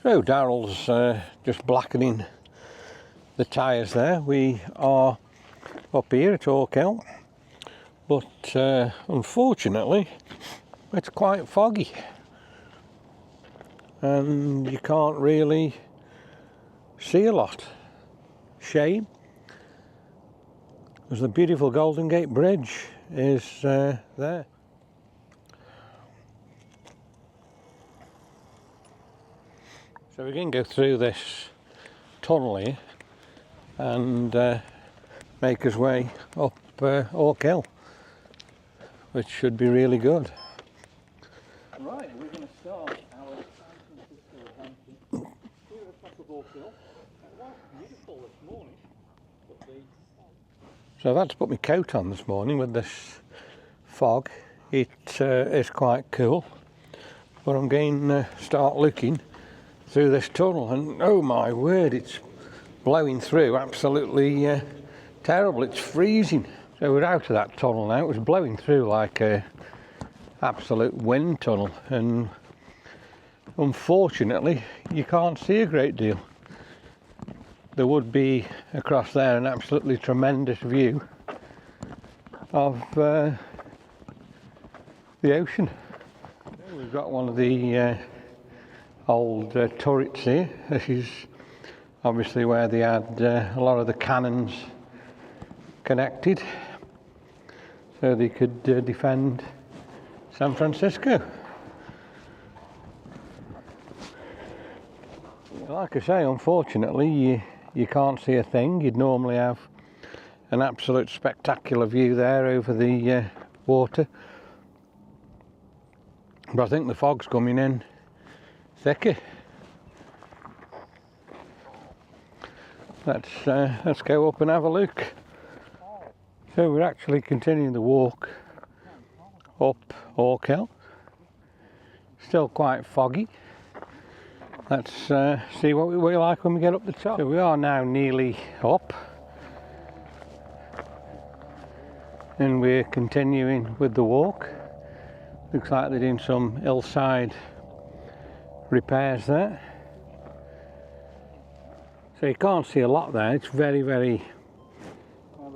So Daryl's just blackening the tyres there. We are up here at Orkill, but unfortunately it's quite foggy and you can't really see a lot. Shame, because the beautiful Golden Gate Bridge is there. So we can go through this tunnel here and make us way up Orkill, which should be really good. Right, we're going to start our San Francisco adventure here at the top of Orkill. It was beautiful this morning, so I've had to put my coat on this morning with this fog. It is quite cool, but I'm going to start looking through this tunnel, and oh my word, it's blowing through absolutely terrible. It's freezing. So we're out of that tunnel now. It was blowing through like a absolute wind tunnel, and unfortunately you can't see a great deal. There would be across there an absolutely tremendous view of the ocean. We've got one of the old turrets here. This is obviously where they had a lot of the cannons connected, so they could defend San Francisco. Like I say, unfortunately you can't see a thing. You'd normally have an absolute spectacular view there over the water, but I think the fog's coming in thicker. Let's go up and have a look. So we're actually continuing the walk up Orkill. Still quite foggy. Let's see what we're like when we get up the top. So we are now nearly up, and we're continuing with the walk. Looks like they're doing some hillside repairs there, so you can't see a lot there. It's very, very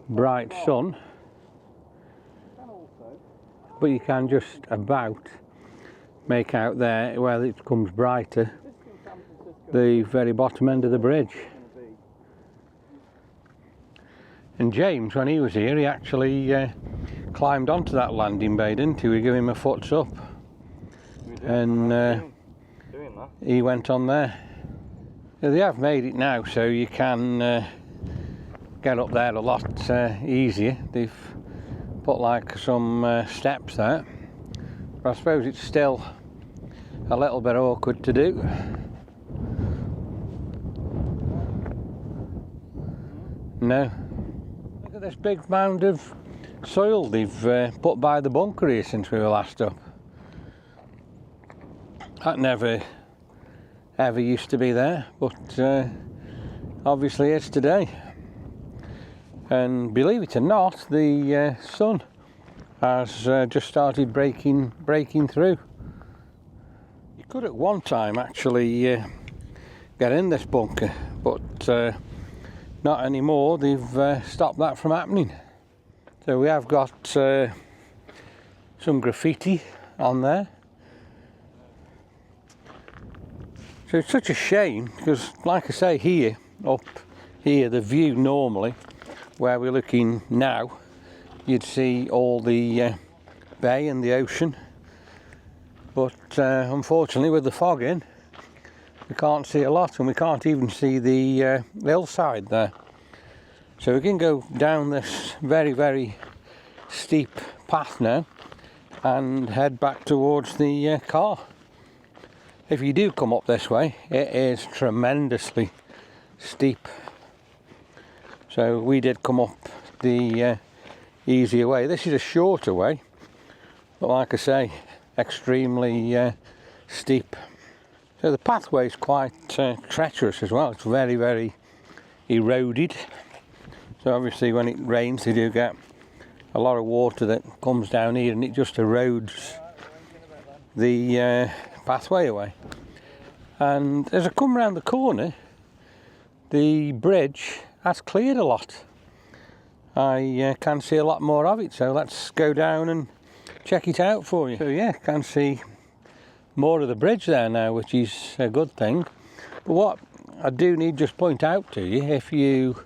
bright sun, but you can just about make out there where it becomes brighter, the very bottom end of the bridge. And James, when he was here, he actually climbed onto that landing bay, didn't he? We gave him a foot's up, and he went on there. Yeah, they have made it now, so you can get up there a lot easier. They've put like some steps there, but I suppose it's still a little bit awkward to do. No. Look at this big mound of soil they've put by the bunker here since we were last up. That never ever used to be there, but obviously it's today. And believe it or not, the sun has just started breaking through. You could at one time actually get in this bunker, but not anymore. They've stopped that from happening. So we have got some graffiti on there. So it's such a shame, because like I say, here, up here, the view normally, where we're looking now, you'd see all the bay and the ocean, but unfortunately with the fog in, we can't see a lot, and we can't even see the hillside there. So we can go down this very, very steep path now and head back towards the car. If you do come up this way, it is tremendously steep. So we did come up the easier way. This is a shorter way, but like I say, extremely steep. So the pathway is quite treacherous as well. It's very, very eroded. So obviously when it rains, they do get a lot of water that comes down here, and it just erodes the pathway away. And as I come around the corner, the bridge has cleared a lot. I can see a lot more of it, so let's go down and check it out for you. So yeah, can see more of the bridge there now, which is a good thing. But what I do need to just point out to you, if you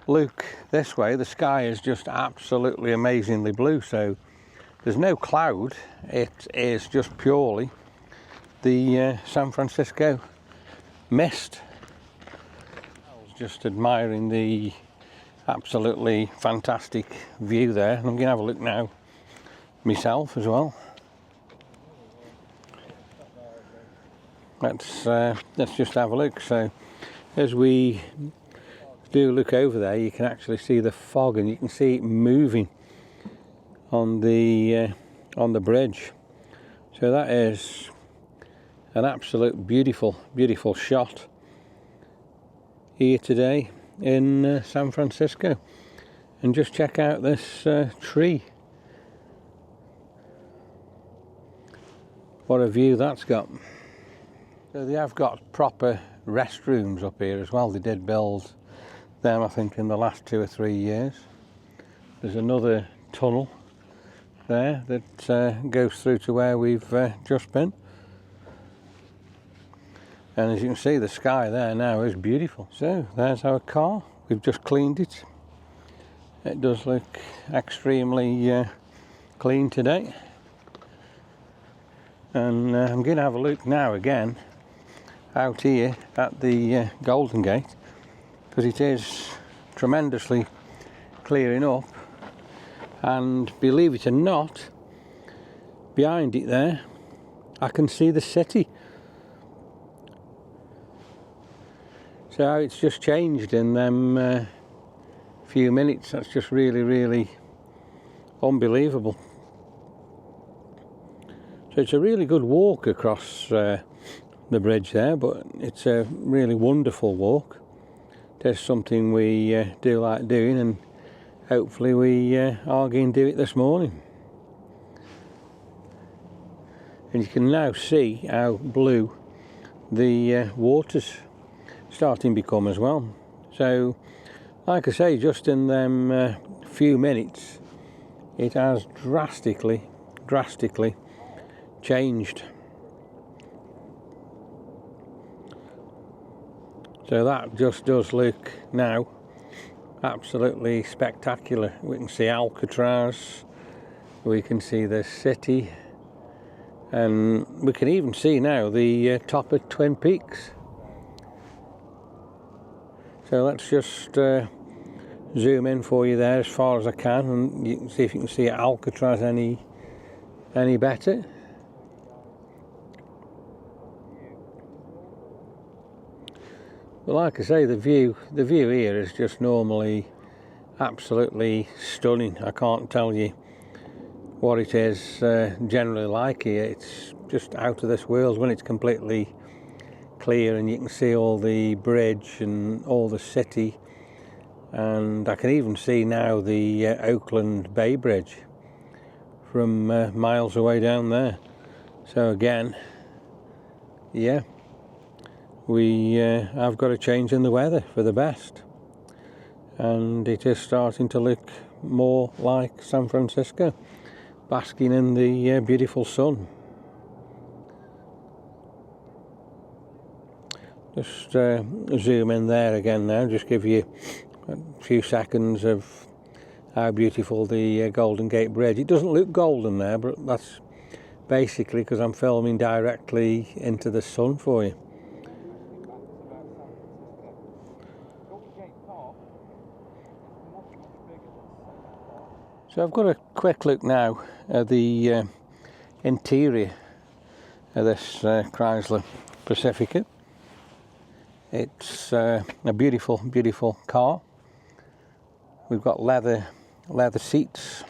look this way, the sky is just absolutely amazingly blue. So there's no cloud, it is just purely the San Francisco mist. I was just admiring the absolutely fantastic view there, and I'm going to have a look now myself as well. Let's just have a look. So as we do look over there, you can actually see the fog, and you can see it moving on the bridge. So that is an absolute beautiful shot here today in San Francisco. And just check out this tree. What a view that's got. So they have got proper restrooms up here as well. They did build them, I think, in the last 2 or 3 years. There's another tunnel there that goes through to where we've just been. And as you can see, the sky there now is beautiful. So there's our car. We've just cleaned it. It does look extremely clean today. And I'm going to have a look now again out here at the Golden Gate, because it is tremendously clearing up. And believe it or not, behind it there I can see the city. So it's just changed in them few minutes. That's just really unbelievable. So it's a really good walk across the bridge there, but it's a really wonderful walk. There's something we do like doing, and hopefully we are going to do it this morning. And you can now see how blue the water's starting to become as well. So like I say, just in them few minutes it has drastically changed. So that just does look now absolutely spectacular. We can see Alcatraz, we can see the city, and we can even see now the top of Twin Peaks. So let's just zoom in for you there as far as I can, and you can see if you can see Alcatraz any better. But like I say, the view here is just normally absolutely stunning. I can't tell you what it is generally like here. It's just out of this world when it's completely clear, and you can see all the bridge and all the city, and I can even see now the Oakland Bay Bridge from miles away down there. So again, yeah, we have got a change in the weather for the best, and it is starting to look more like San Francisco, basking in the beautiful sun. Just zoom in there again now, just give you a few seconds of how beautiful the Golden Gate Bridge. It doesn't look golden there, but that's basically because I'm filming directly into the sun for you. So I've got a quick look now at the interior of this Chrysler Pacifica. It's a beautiful car. We've got leather seats